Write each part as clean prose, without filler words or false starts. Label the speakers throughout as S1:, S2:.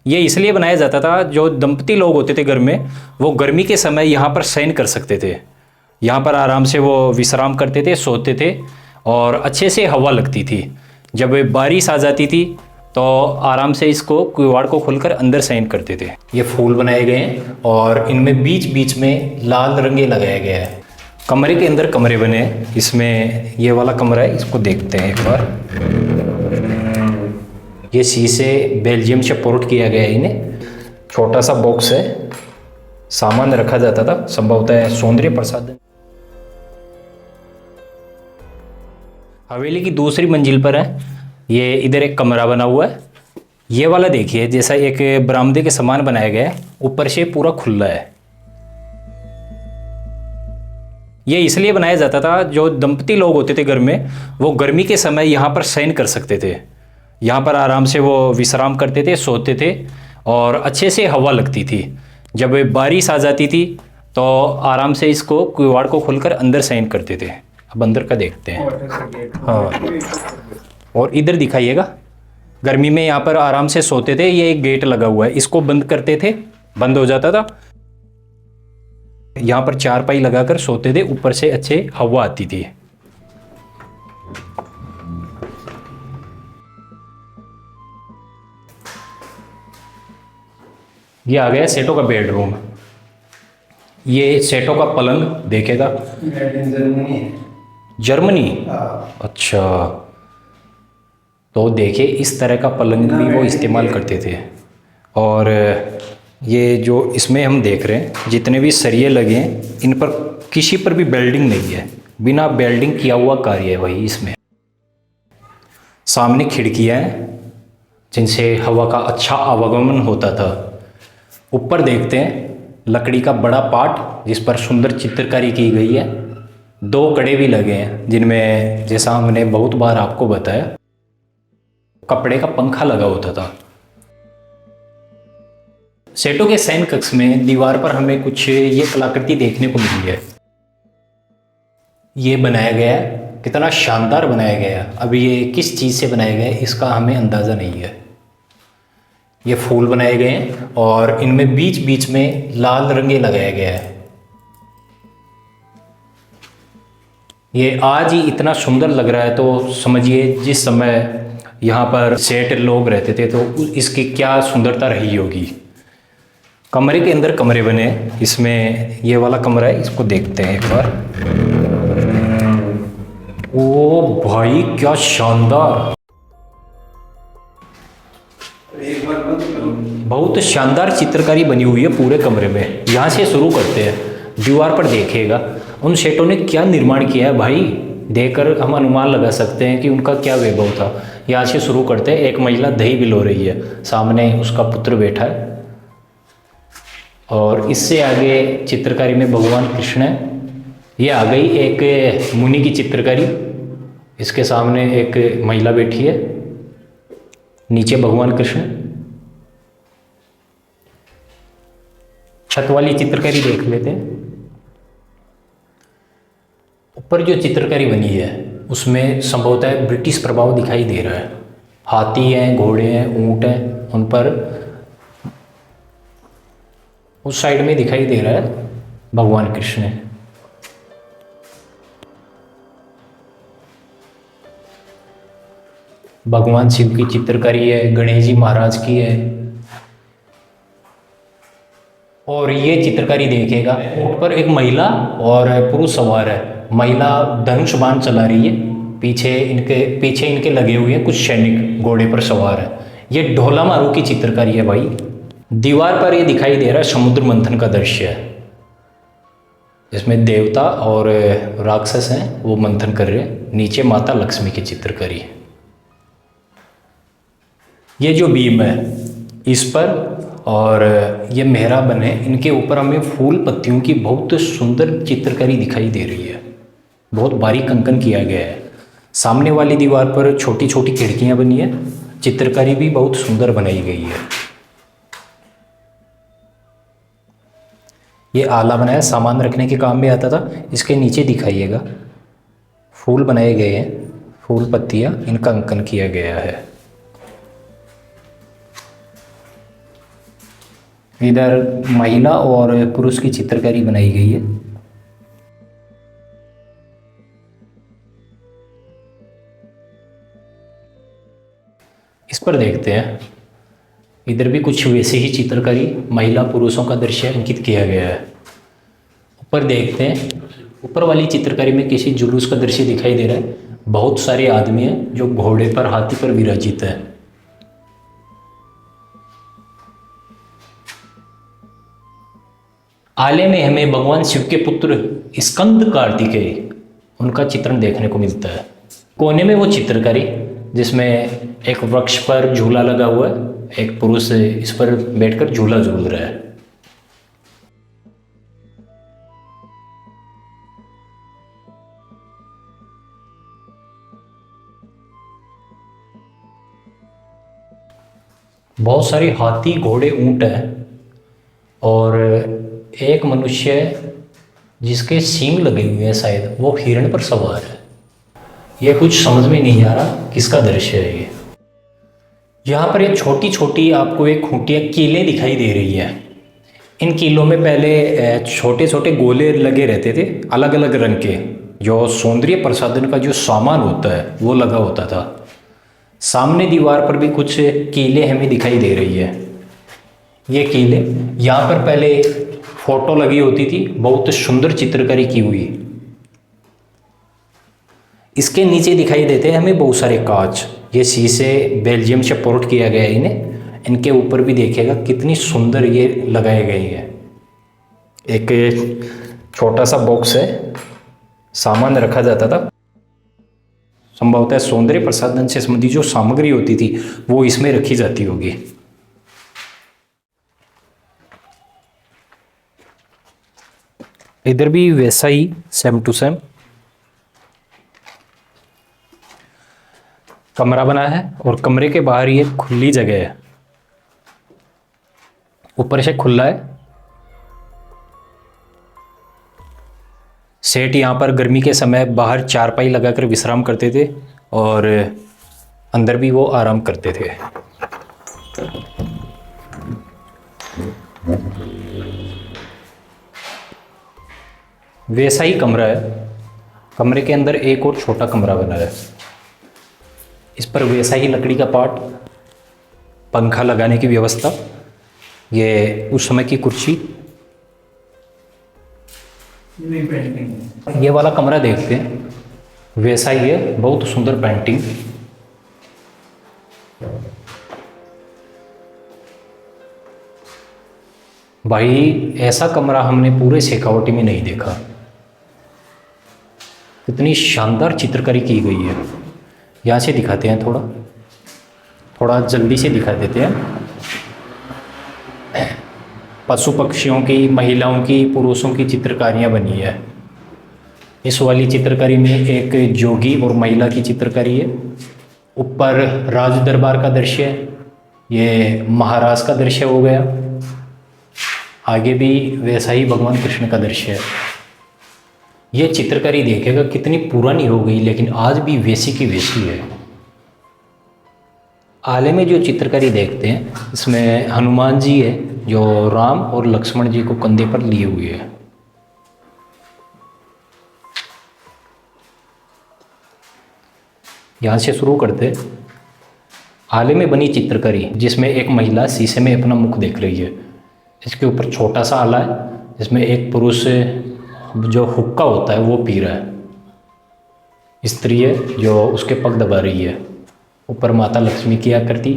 S1: ये इसलिए बनाया जाता था, जो दंपति लोग होते थे घर में, वो गर्मी के समय यहाँ पर शयन कर सकते थे। यहाँ पर आराम से वो विश्राम करते थे, सोते थे और अच्छे से हवा लगती थी। जब बारिश आ जाती थी तो आराम से इसको किवाड़ को खोलकर अंदर शयन करते थे। ये फूल बनाए गए हैं और इनमें बीच बीच में लाल रंगे लगाया गया है। कमरे के अंदर कमरे बने हैं। इसमें ये वाला कमरा है, इसको देखते हैं एक बार। ये शीशे बेल्जियम से पोर्ट किया गया है इन्हें। छोटा सा बॉक्स है, सामान रखा जाता था, संभवतः सौंदर्य प्रसाधन। हवेली की दूसरी मंजिल पर है। ये इधर एक कमरा बना हुआ है। ये वाला देखिए, जैसा एक बरामदे के समान बनाया गया है, ऊपर से पूरा खुला है। ये इसलिए बनाया जाता था, जो दंपति लोग होते थे घर में, वो गर्मी के समय यहाँ पर शयन कर सकते थे। यहाँ पर आराम से वो विश्राम करते थे, सोते थे और अच्छे से हवा लगती थी। जब बारिश आ जाती थी तो आराम से इसको किवाड़ को खोलकर अंदर शयन करते थे। अब अंदर का देखते हैं। हाँ, और इधर दिखाइएगा। गर्मी में यहाँ पर आराम से सोते थे। ये एक गेट लगा हुआ है, इसको बंद करते थे, बंद हो जाता था। यहाँ पर चारपाई लगाकर सोते थे, ऊपर से अच्छे हवा आती थी। ये आ गया सेठों का बेडरूम। ये सेठों का पलंग देखेगा। जर्मनी। अच्छा, तो देखिए इस तरह का पलंग भी वो इस्तेमाल करते थे। और ये जो इसमें हम देख रहे हैं, जितने भी सरिये लगे हैं, इन पर किसी पर भी बेल्डिंग नहीं है। बिना बेल्डिंग किया हुआ कार्य है वही इसमें। सामने खिड़कियाँ हैं जिनसे हवा का अच्छा आवागमन होता था। ऊपर देखते हैं लकड़ी का बड़ा पाट, जिस पर सुंदर चित्रकारी की गई है। 2 कड़े भी लगे हैं, जिनमें जैसा हमने बहुत बार आपको बताया, कपड़े का पंखा लगा होता था। सेठों के शयन कक्ष में दीवार पर हमें कुछ ये कलाकृति देखने को मिली है। ये बनाया गया है, कितना शानदार बनाया गया है। अब ये किस चीज़ से बनाया गया है इसका हमें अंदाज़ा नहीं है। ये फूल बनाए गए हैं और इनमें बीच बीच में लाल रंगे लगाया गया है। ये आज ही इतना सुंदर लग रहा है, तो समझिए जिस समय यहाँ पर सेठ लोग रहते थे तो इसकी क्या सुंदरता रही होगी। कमरे के अंदर कमरे बने हैं। इसमें ये वाला कमरा है, इसको देखते हैं एक बार। ओ भाई, क्या शानदार, बहुत शानदार चित्रकारी बनी हुई है पूरे कमरे में। यहाँ से शुरू करते हैं। दीवार पर देखिएगा उन सेठों ने क्या निर्माण किया है भाई। देखकर हम अनुमान लगा सकते हैं कि उनका क्या वैभव था। यहाँ से शुरू करते हैं। एक महिला दही बिलो रही है, सामने उसका पुत्र बैठा है। और इससे आगे चित्रकारी में भगवान कृष्ण है। ये आ गई एक मुनि की चित्रकारी। इसके सामने एक महिला बैठी है, नीचे भगवान कृष्ण। छत वाली चित्रकारी देख लेते हैं। ऊपर जो चित्रकारी बनी है उसमें संभवतः ब्रिटिश प्रभाव दिखाई दे रहा है। हाथी हैं, घोड़े हैं, ऊंट हैं, उन पर उस साइड में दिखाई दे रहा है भगवान कृष्ण। भगवान शिव की चित्रकारी है, गणेश जी महाराज की है। और ये चित्रकारी देखिएगा, ऊंट पर एक महिला और पुरुष सवार है। महिला धनुष बाण चला रही है, पीछे इनके लगे हुए हैं कुछ सैनिक घोड़े पर सवार है। ये ढोला मारू की चित्रकारी है भाई। दीवार पर ये दिखाई दे रहा है समुद्र मंथन का दृश्य है। इसमें देवता और राक्षस हैं, वो मंथन कर रहे हैं। नीचे माता लक्ष्मी की चित्रकारी है। ये जो बीम है इस पर और ये मेहराब है, इनके ऊपर हमें फूल पत्तियों की बहुत सुंदर चित्रकारी दिखाई दे रही है। बहुत बारीक अंकन किया गया है। सामने वाली दीवार पर छोटी छोटी खिड़कियां बनी है। चित्रकारी भी बहुत सुंदर बनाई गई है। ये आला बनाया, सामान रखने के काम में आता था। इसके नीचे दिखाइएगा फूल बनाए गए हैं, फूल पत्तियां, इनका अंकन किया गया है। इधर महिला और पुरुष की चित्रकारी बनाई गई है। इस पर देखते हैं, इधर भी कुछ वैसे ही चित्रकारी महिला पुरुषों का दृश्य अंकित किया गया है। ऊपर देखते हैं, ऊपर वाली चित्रकारी में किसी जुलूस का दृश्य दिखाई दे रहा है। बहुत सारे आदमी हैं जो घोड़े पर, हाथी पर विराजित है। आले में हमें भगवान शिव के पुत्र स्कंद कार्तिकेय, उनका चित्रण देखने को मिलता है। कोने में वो चित्रकारी जिसमें एक वृक्ष पर झूला लगा हुआ है, एक पुरुष इस पर बैठकर झूला झूल रहा है। बहुत सारे हाथी, घोड़े, ऊंट हैं और एक मनुष्य जिसके सींग लगे हुए हैं, शायद वो हिरण पर सवार है। यह कुछ समझ में नहीं आ रहा किसका दृश्य है ये। यहाँ पर एक छोटी छोटी आपको एक खूंटियाँ, कीलें दिखाई दे रही है। इन कीलों में पहले छोटे छोटे गोले लगे रहते थे, अलग अलग रंग के, जो सौंदर्य प्रसाधन का जो सामान होता है वो लगा होता था। सामने दीवार पर भी कुछ कीलें हमें दिखाई दे रही है। ये कीलें, यहाँ पर पहले फोटो लगी होती थी, बहुत सुंदर चित्रकारी की हुई। इसके नीचे दिखाई देते हैं हमें बहुत सारे कांच। ये शीशे बेल्जियम से पोर्ट किया गया है इन्हें। इनके ऊपर भी देखिएगा कितनी सुंदर ये लगाए गए हैं। एक छोटा सा बॉक्स है, सामान रखा जाता था। संभवतः सौंदर्य प्रसाधन से संबंधित जो सामग्री होती थी वो इसमें रखी जाती होगी। इधर भी वैसा ही सेम टू सेम कमरा बना है और कमरे के बाहर ये खुली जगह है, ऊपर से खुला है। सेठ यहाँ पर गर्मी के समय बाहर चारपाई लगाकर विश्राम करते थे और अंदर भी वो आराम करते थे। वैसा ही कमरा है। कमरे के अंदर एक और छोटा कमरा बना है, इस पर वैसा ही लकड़ी का पार्ट, पंखा लगाने की व्यवस्था, ये उस समय की कुर्सी। ये वाला कमरा देखते हैं, वैसा ही है, बहुत सुंदर पेंटिंग। भाई ऐसा कमरा हमने पूरे शेखावटी में नहीं देखा। इतनी शानदार चित्रकारी की गई है। यहाँ से दिखाते हैं, थोड़ा जल्दी से दिखा देते हैं। पशु पक्षियों की, महिलाओं की, पुरुषों की चित्रकारियाँ बनी है। इस वाली चित्रकारी में एक जोगी और महिला की चित्रकारी है। ऊपर राज दरबार का दृश्य है, ये महाराज का दृश्य हो गया। आगे भी वैसा ही भगवान कृष्ण का दृश्य है। ये चित्रकारी देखेगा कितनी पुरानी हो गई, लेकिन आज भी वैसी की वैसी है। आले में जो चित्रकारी देखते हैं, इसमें हनुमान जी है जो राम और लक्ष्मण जी को कंधे पर लिए हुए है। यहाँ से शुरू करते, आले में बनी चित्रकारी जिसमें एक महिला शीशे में अपना मुख देख रही है। इसके ऊपर छोटा सा आला है जिसमें एक पुरुष जो हुक्का होता है वो पी रहा है। स्त्री है जो उसके पग दबा रही है। ऊपर माता लक्ष्मी की आकृति,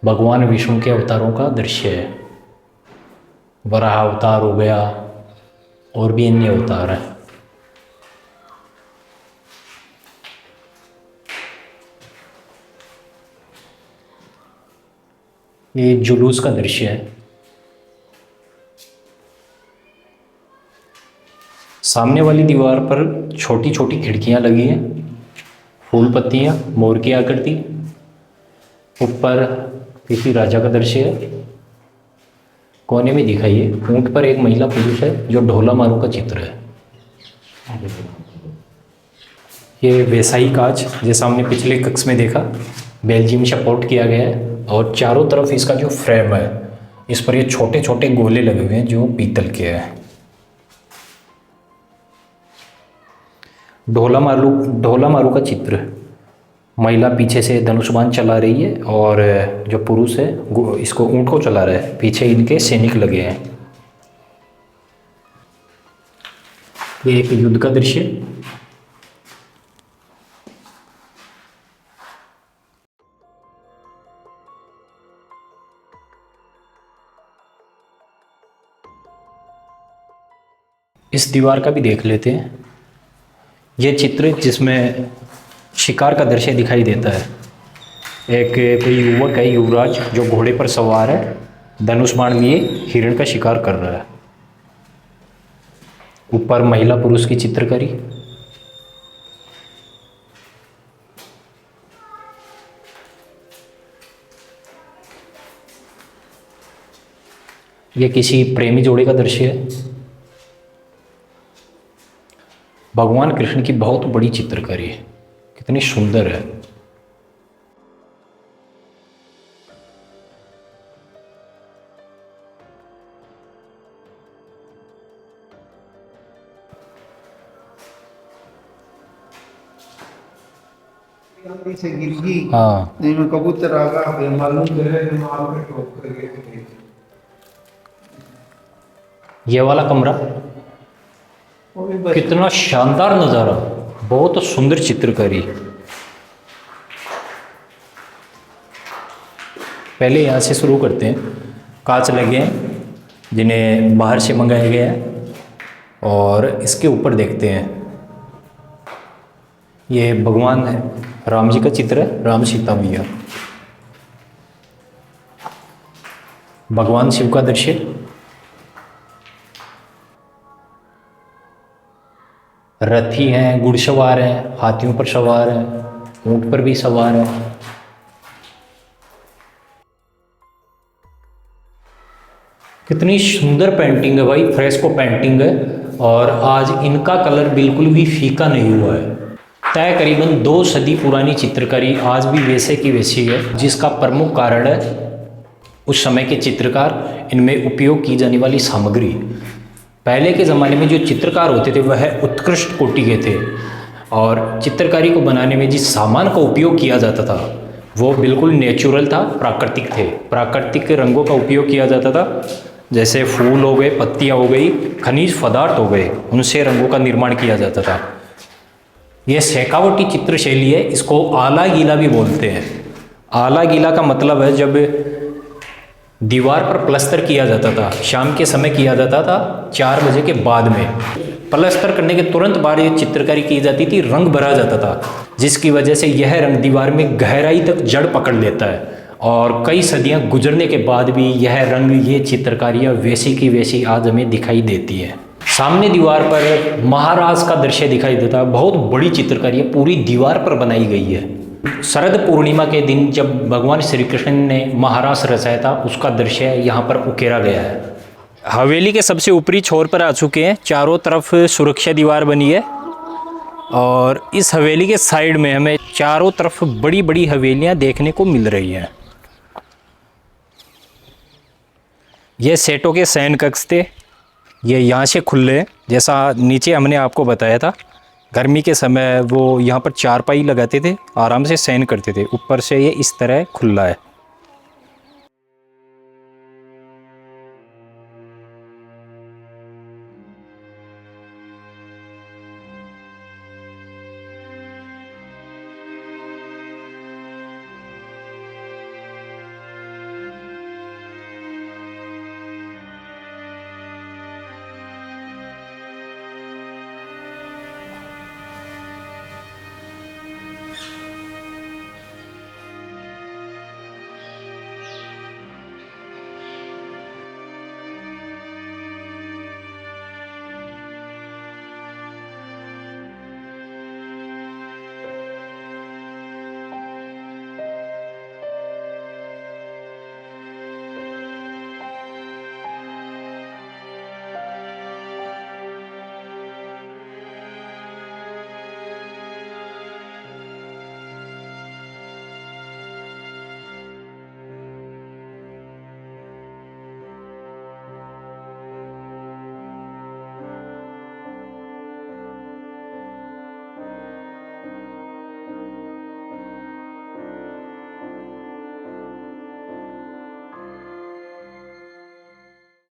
S1: भगवान विष्णु के अवतारों का दृश्य है। वराह अवतार हो गया और भी अन्य अवतार है। ये जुलूस का दृश्य है। सामने वाली दीवार पर छोटी छोटी खिड़कियां लगी हैं, फूल पत्तियां, मोर की आकृति। ऊपर किसी राजा का दृश्य है। कोने में दिखाइए, ऊंट पर एक महिला पुरुष है जो ढोला मारू का चित्र है। ये वैसा ही कांच जैसा हमने पिछले कक्ष में देखा, बेल्जियम से पोर्ट किया गया है। और चारों तरफ इसका जो फ्रेम है इस पर ये छोटे छोटे गोले लगे हुए हैं जो पीतल के हैं। ढोला मारू का चित्र, महिला पीछे से धनुष्बाण चला रही है और जो पुरुष है इसको ऊंट को चला रहा है, पीछे इनके सैनिक लगे हैं। ये एक युद्ध का दृश्य। इस दीवार का भी देख लेते हैं। ये चित्र जिसमें शिकार का दृश्य दिखाई देता है। एक कोई युवक है, युवराज, जो घोड़े पर सवार है, धनुष बाण लिए हिरण का शिकार कर रहा है। ऊपर महिला पुरुष की चित्रकारी। यह किसी प्रेमी जोड़े का दृश्य है। भगवान कृष्ण की बहुत बड़ी चित्रकारी है, कितनी सुंदर है।
S2: से गिर गई।
S1: हाँ,
S2: नहीं में कबूतर आ गया, मालूम करे मार के ठोक कर गए।
S1: ये वाला कमरा कितना शानदार नज़ारा, बहुत सुंदर चित्रकारी। पहले यहाँ से शुरू करते हैं। कांच लगे हैं जिन्हें बाहर से मंगाया गया है और इसके ऊपर देखते हैं। ये भगवान है, राम जी का चित्र है, राम सीता मैया। भगवान शिव का दृश्य। रथी हैं, घुड़सवार हैं, हाथियों पर सवार हैं, ऊंट पर भी सवार हैं। कितनी सुंदर पेंटिंग है भाई, फ्रेस्को पेंटिंग है। और आज इनका कलर बिल्कुल भी फीका नहीं हुआ है। तय करीबन 2 सदी पुरानी चित्रकारी आज भी वैसे की वैसी है, जिसका प्रमुख कारण है उस समय के चित्रकार, इनमें उपयोग की जाने वाली सामग्री। पहले के ज़माने में जो चित्रकार होते थे वह उत्कृष्ट कोटि के थे और चित्रकारी को बनाने में जिस सामान का उपयोग किया जाता था वो बिल्कुल नेचुरल था, प्राकृतिक थे। प्राकृतिक रंगों का उपयोग किया जाता था, जैसे फूल हो गए, पत्तियाँ हो गई, खनिज पदार्थ हो गए, उनसे रंगों का निर्माण किया जाता था। यह शेखावटी चित्र शैली है, इसको आला गीला भी बोलते हैं। आला गीला का मतलब है जब दीवार पर प्लस्तर किया जाता था, शाम के समय किया जाता था 4 बजे के बाद में। प्लस्तर करने के तुरंत बाद ये चित्रकारी की जाती थी, रंग भरा जाता था, जिसकी वजह से यह रंग दीवार में गहराई तक जड़ पकड़ लेता है और कई सदियां गुजरने के बाद भी यह रंग, ये चित्रकारियाँ वैसी की वैसी आज हमें दिखाई देती है। सामने दीवार पर महाराज का दृश्य दिखाई देता है, बहुत बड़ी चित्रकारी है, पूरी दीवार पर बनाई गई है। शरद पूर्णिमा के दिन जब भगवान श्री कृष्ण ने महारास रचाया था, उसका दृश्य यहाँ पर उकेरा गया है। हवेली के सबसे ऊपरी छोर पर आ चुके हैं। चारों तरफ सुरक्षा दीवार बनी है और इस हवेली के साइड में हमें चारों तरफ बड़ी बड़ी हवेलियाँ देखने को मिल रही हैं। ये सेठों के शयन कक्ष थे, ये यहाँ से खुले, जैसा नीचे हमने आपको बताया था। गर्मी के समय वो यहाँ पर चारपाई लगाते थे, आराम से शयन करते थे। ऊपर से ये इस तरह खुला है।